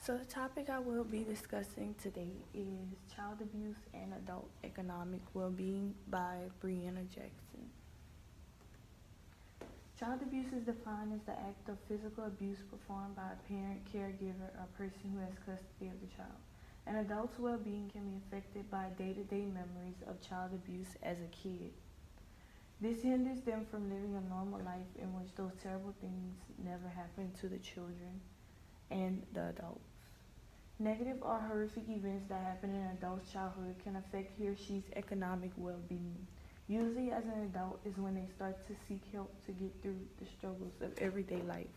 So the topic I will be discussing today is Child Abuse and Adult Economic Well-Being by Breonna Jackson. Child abuse is defined as the act of physical abuse performed by a parent, caregiver, or person who has custody of the child. An adult's well-being can be affected by day-to-day memories of child abuse as a kid. This hinders them from living a normal life in which those terrible things never happen to the children and the adults. Negative or horrific events that happen in an adult's childhood can affect he or she's economic well-being. Usually as an adult is when they start to seek help to get through the struggles of everyday life,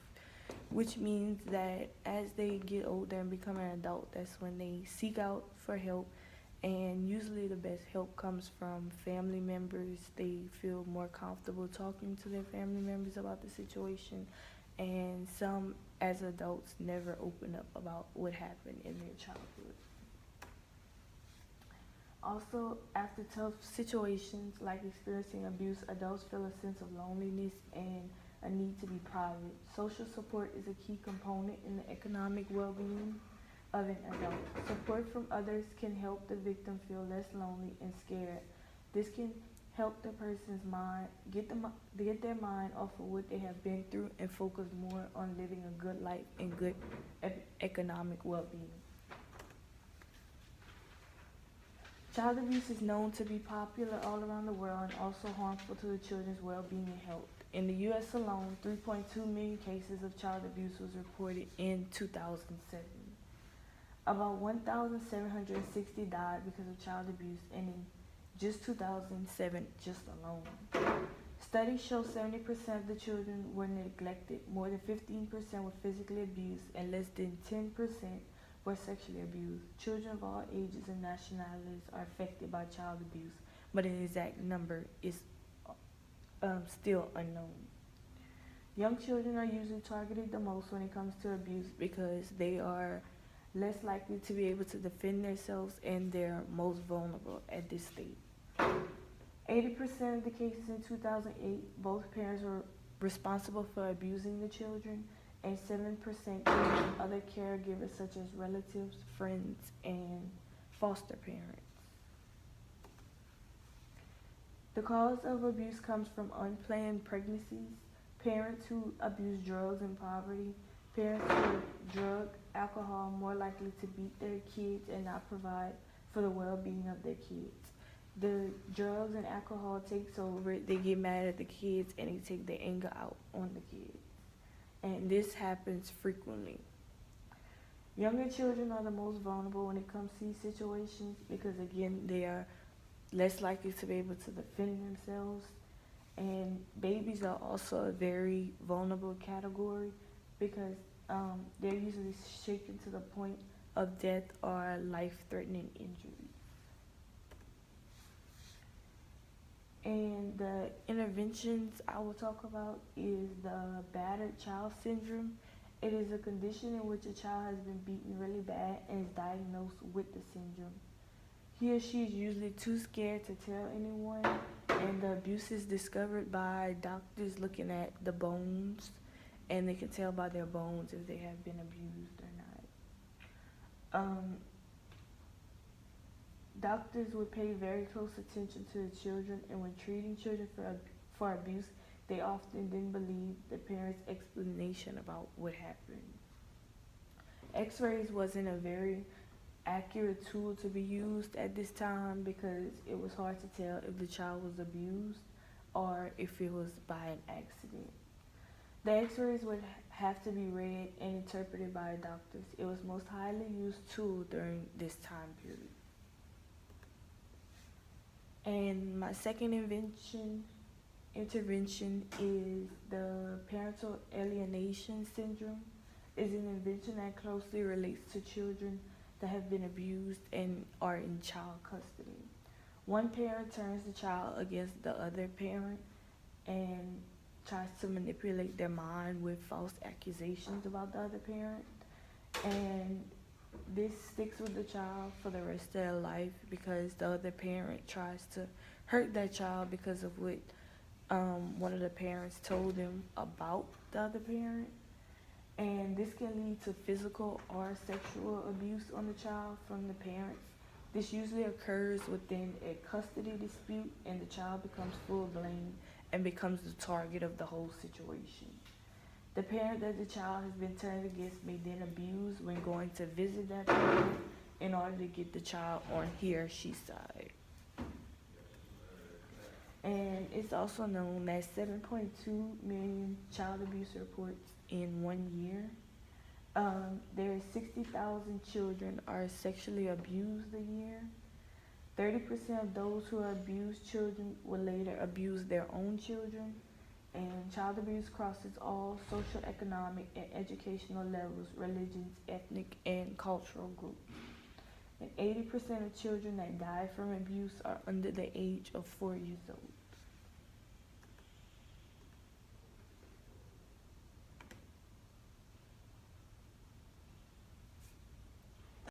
which means that as they get older and become an adult, that's when they seek out for help, and usually the best help comes from family members. They feel more comfortable talking to their family members about the situation, and some as adults never open up about what happened in their childhood. Also, after tough situations like experiencing abuse, adults feel a sense of loneliness and a need to be private. Social support is a key component in the economic well-being of an adult. Support from others can help the victim feel less lonely and scared. This can help the person's mind get their mind off of what they have been through and focus more on living a good life and good economic well-being. Child abuse is known to be popular all around the world and also harmful to the children's well-being and health. In the U.S. alone, 3.2 million cases of child abuse was reported in 2007. About 1,760 died because of child abuse, and in just 2007, just alone. Studies show 70% of the children were neglected, more than 15% were physically abused, and less than 10% were sexually abused. Children of all ages and nationalities are affected by child abuse, but an exact number is still unknown. Young children are usually targeted the most when it comes to abuse because they are less likely to be able to defend themselves and they're most vulnerable at this stage. 80% of the cases in 2008, both parents were responsible for abusing the children, and 7% came from other caregivers such as relatives, friends, and foster parents. The cause of abuse comes from unplanned pregnancies, parents who abuse drugs and poverty, parents who are drug, alcohol, more likely to beat their kids and not provide for the well-being of their kids. The drugs and alcohol takes over, they get mad at the kids and they take their anger out on the kids. And this happens frequently. Younger children are the most vulnerable when it comes to these situations because again, they are less likely to be able to defend themselves. And babies are also a very vulnerable category because they're usually shaken to the point of death or life-threatening injury. And the interventions I will talk about is the battered child syndrome. It is a condition in which a child has been beaten really bad and is diagnosed with the syndrome. He or she is usually too scared to tell anyone, and the abuse is discovered by doctors looking at the bones, and they can tell by their bones if they have been abused or not. Doctors would pay very close attention to the children, and when treating children for abuse, they often didn't believe the parents' explanation about what happened. X-rays wasn't a very accurate tool to be used at this time because it was hard to tell if the child was abused or if it was by an accident. The X-rays would have to be read and interpreted by doctors. It was most highly used tool during this time period. And my second intervention is the parental alienation syndrome. Is an invention that closely relates to children that have been abused and are in child custody. One parent turns the child against the other parent and tries to manipulate their mind with false accusations about the other parent. And this sticks with the child for the rest of their life because the other parent tries to hurt that child because of what one of the parents told them about the other parent. And this can lead to physical or sexual abuse on the child from the parents. This usually occurs within a custody dispute, and the child becomes full blame and becomes the target of the whole situation. The parent that the child has been turned against may then abuse when going to visit that parent in order to get the child on he or she side. And it's also known that 7.2 million child abuse reports in 1 year. There are 60,000 children are sexually abused a year. 30% of those who abuse children will later abuse their own children. And child abuse crosses all social, economic, and educational levels, religions, ethnic, and cultural groups. And 80% of children that die from abuse are under the age of 4 years old.